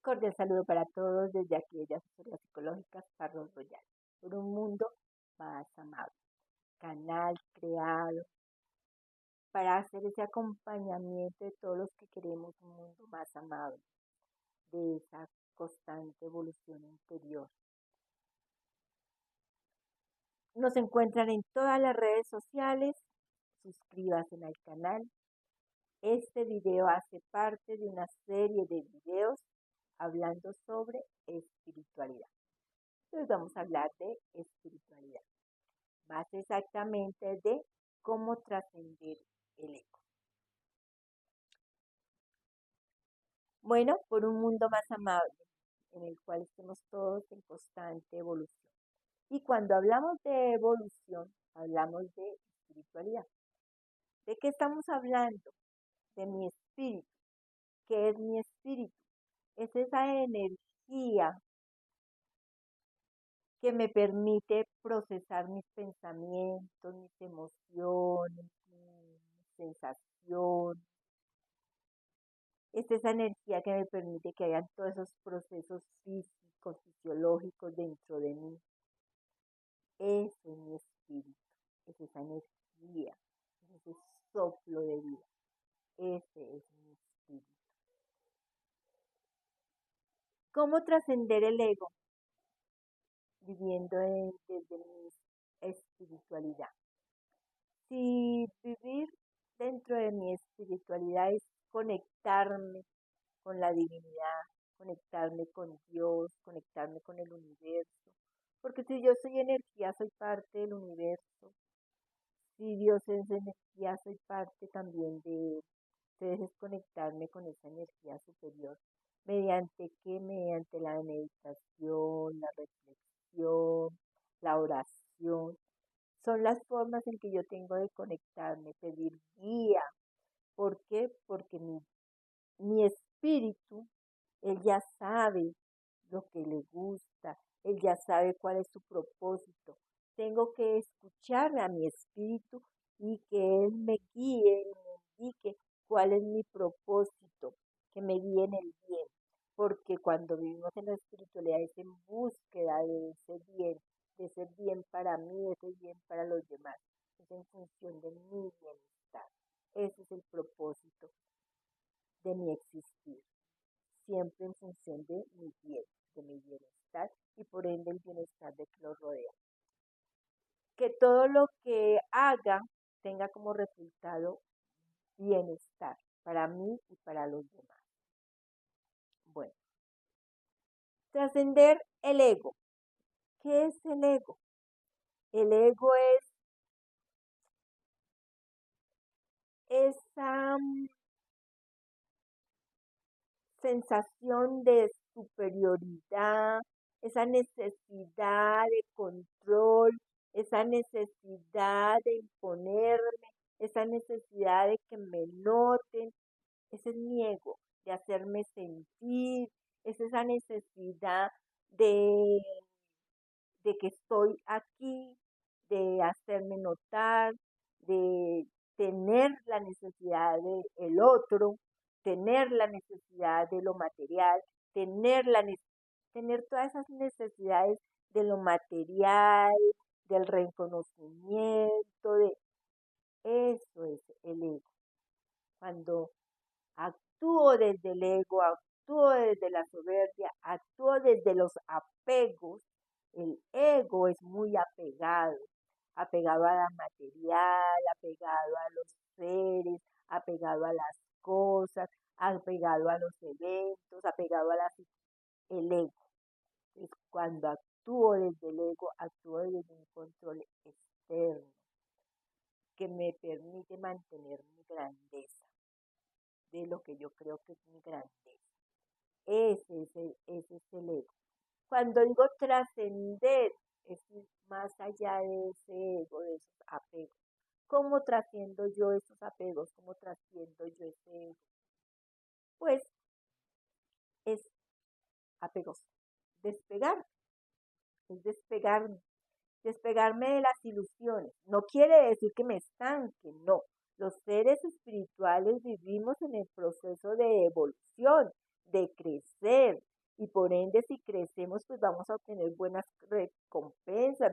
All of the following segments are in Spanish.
Cordial saludo para todos desde aquí, de Asesorías Psicológicas Carlos Royal, por un mundo más amable. Canal creado para hacer ese acompañamiento de todos los que queremos un mundo más amable, de esa constante evolución interior. Nos encuentran en todas las redes sociales, suscríbase al canal. Este video hace parte de una serie de videos hablando sobre espiritualidad. Hoy vamos a hablar de espiritualidad, más exactamente de cómo trascender el ego. Bueno, por un mundo más amable, en el cual estemos todos en constante evolución. Y cuando hablamos de evolución, hablamos de espiritualidad. ¿De qué estamos hablando? De mi espíritu. ¿Qué es mi espíritu? Es esa energía que me permite procesar mis pensamientos, mis emociones, mis sensaciones. Es esa energía que me permite que hayan todos esos procesos físicos, fisiológicos dentro de mí. Ese es mi espíritu, es esa energía, es ese soplo de vida. Ese es mi espíritu. ¿Cómo trascender el ego? Viviendo desde mi espiritualidad. Si vivir dentro de mi espiritualidad es conectarme con la divinidad, conectarme con Dios, conectarme con el universo, porque si yo soy energía, soy parte del universo. Si Dios es energía, soy parte también de él. Entonces es conectarme con esa energía superior. ¿Mediante qué? Mediante la meditación, la reflexión, la oración. Son las formas en que yo tengo de conectarme, pedir guía. ¿Por qué? Porque mi espíritu, él ya sabe lo que le gusta, él ya sabe cuál es su propósito. Tengo que escuchar a mi espíritu y que él me guíe, me indique cuál es mi propósito, que me guíe en el bien. Porque cuando vivimos en la espiritualidad es en búsqueda de ese bien para mí, ese bien para los demás. Es en función de mi bienestar. Ese es el propósito de mi existir, siempre en función de mi bien, de mi bienestar y por ende el bienestar de que lo rodea. Que todo lo que haga tenga como resultado bienestar para mí y para los demás. Bueno, trascender el ego. ¿Qué es el ego? El ego es esa sensación de superioridad, esa necesidad de control, esa necesidad de imponerme, esa necesidad de que me noten. Ese es mi ego, de hacerme sentir, es esa necesidad de, de que estoy aquí, de hacerme notar, de tener la necesidad del otro, tener la necesidad de lo material, tener todas esas necesidades de lo material, del reconocimiento, de eso es el ego. Cuando actúo desde el ego, actúo desde la soberbia, actúo desde los apegos. El ego es muy apegado a la material, apegado a los seres, apegado a las cosas, apegado a los eventos, apegado a el ego. Es cuando actúo desde el ego, actúo desde un control externo que me permite mantener mi grandeza, de lo que yo creo que es mi grandeza. Ese es el ego. Cuando digo trascender, es ir más allá de ese ego, de esos apegos. ¿Cómo trasciendo yo esos apegos? ¿Cómo trasciendo yo ese ego? Pues es apegos. Despegar, es despegarme de las ilusiones. No quiere decir que me estanque, no. Los seres espirituales vivimos en el proceso de evolución, de crecer, y por ende si crecemos pues vamos a obtener buenas recompensas,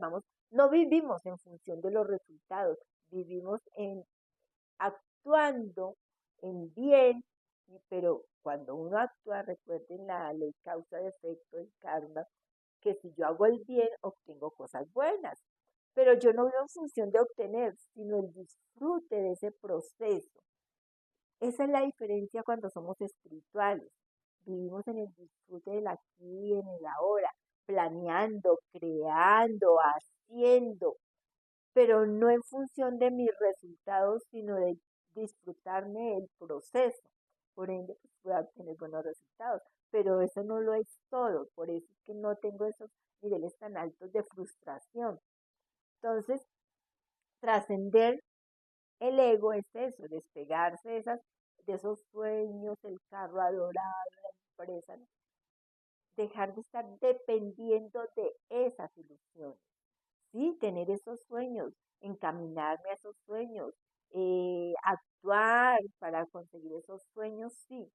no vivimos en función de los resultados, vivimos actuando en bien, pero cuando uno actúa, recuerden la ley causa-efecto, el karma, que si yo hago el bien, obtengo cosas buenas. Pero yo no vivo en función de obtener, sino el disfrute de ese proceso. Esa es la diferencia cuando somos espirituales. Vivimos en el disfrute del aquí y en el ahora, planeando, creando, haciendo, pero no en función de mis resultados, sino de disfrutarme del proceso. Por ende, pues voy a obtener buenos resultados, pero eso no lo es todo, por eso es que no tengo esos niveles tan altos de frustración. Entonces, trascender el ego es eso, despegarse de esos sueños, el carro adorado, la empresa, ¿no? Dejar de estar dependiendo de esas ilusiones. Sí, tener esos sueños, encaminarme a esos sueños, actuar para conseguir esos sueños, sí,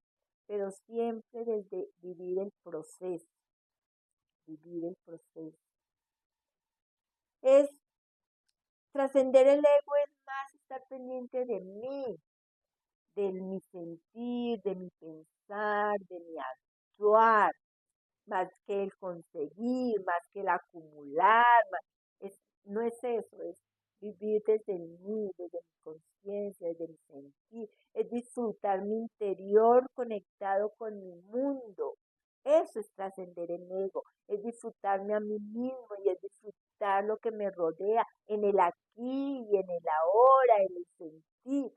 pero siempre desde vivir el proceso. Es trascender el ego, es más estar pendiente de mí, de mi sentir, de mi pensar, de mi actuar, más que el conseguir, más que el acumular, no es eso, es vivir desde mí, desde mi conciencia, desde mi sentir, es disfrutar mi interior conectado con mi mundo. Eso es trascender el ego, es disfrutarme a mí mismo y es disfrutar lo que me rodea en el aquí y en el ahora, en el sentir,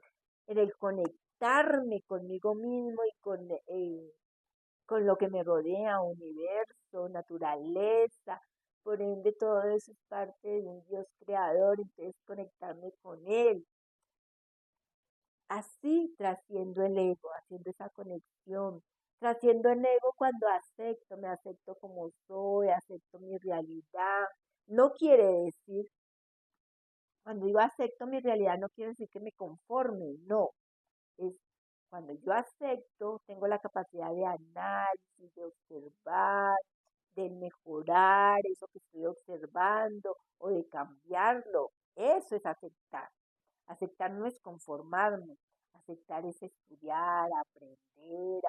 en el conectarme conmigo mismo y con lo que me rodea, universo, naturaleza. Por ende, todo eso es parte de un Dios creador, entonces conectarme con Él. Así trasciendo el ego, haciendo esa conexión. Trasciendo el ego cuando me acepto como soy, acepto mi realidad. No quiere decir, cuando digo acepto mi realidad, no quiere decir que me conforme, no. Es cuando yo acepto, tengo la capacidad de análisis, de observar, de mejorar eso que estoy observando o de cambiarlo. Eso es aceptar. Aceptar no es conformarme. Aceptar es estudiar, aprender,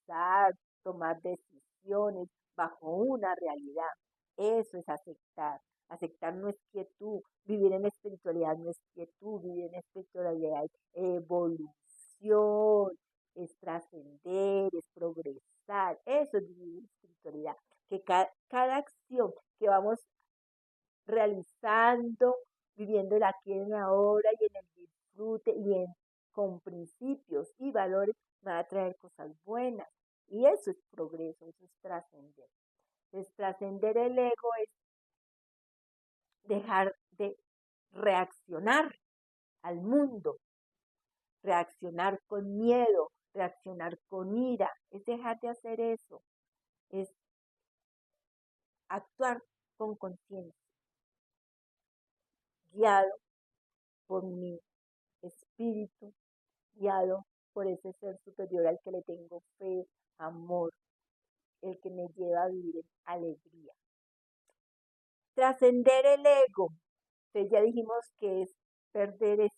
analizar, tomar decisiones bajo una realidad. Eso es aceptar. Aceptar no es quietud. Vivir en espiritualidad no es quietud. Vivir en espiritualidad es evolución, es trascender, es progresar. Eso es vivir en espiritualidad. Que cada acción que vamos realizando, viviendo el aquí y el ahora y en el disfrute con principios y valores, va a traer cosas buenas. Y eso es progreso, eso es trascender. Entonces, trascender el ego es dejar de reaccionar al mundo, reaccionar con miedo, reaccionar con ira, es dejar de hacer eso, es actuar con conciencia, guiado por mi espíritu, guiado por ese ser superior al que le tengo fe, amor, el que me lleva a vivir en alegría. Trascender el ego. Entonces ya dijimos que es perder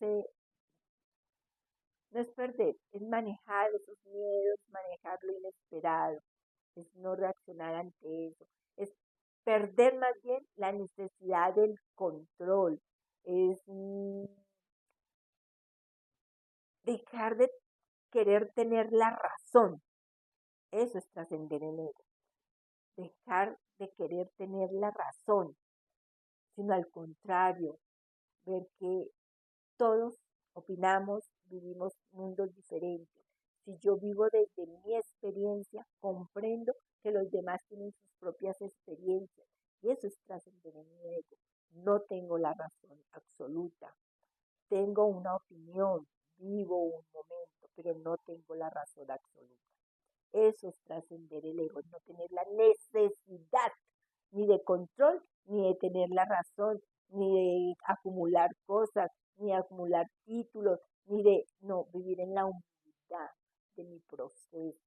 no es perder, es manejar esos miedos, manejar lo inesperado, es no reaccionar ante eso, es perder más bien la necesidad del control, es dejar de querer tener la razón. Eso es trascender el ego. Dejar de querer tener la razón, sino al contrario, ver que todos opinamos, vivimos mundos diferentes. Si yo vivo desde mi experiencia, comprendo que los demás tienen sus propias experiencias. Y eso es trascender en mi ego. No tengo la razón absoluta. Tengo una opinión, vivo un momento, pero no tengo la razón absoluta. Eso es trascender el ego, no tener la necesidad ni de control, ni de tener la razón, ni de acumular cosas, ni de acumular títulos, ni de, no, vivir en la humildad de mi proceso,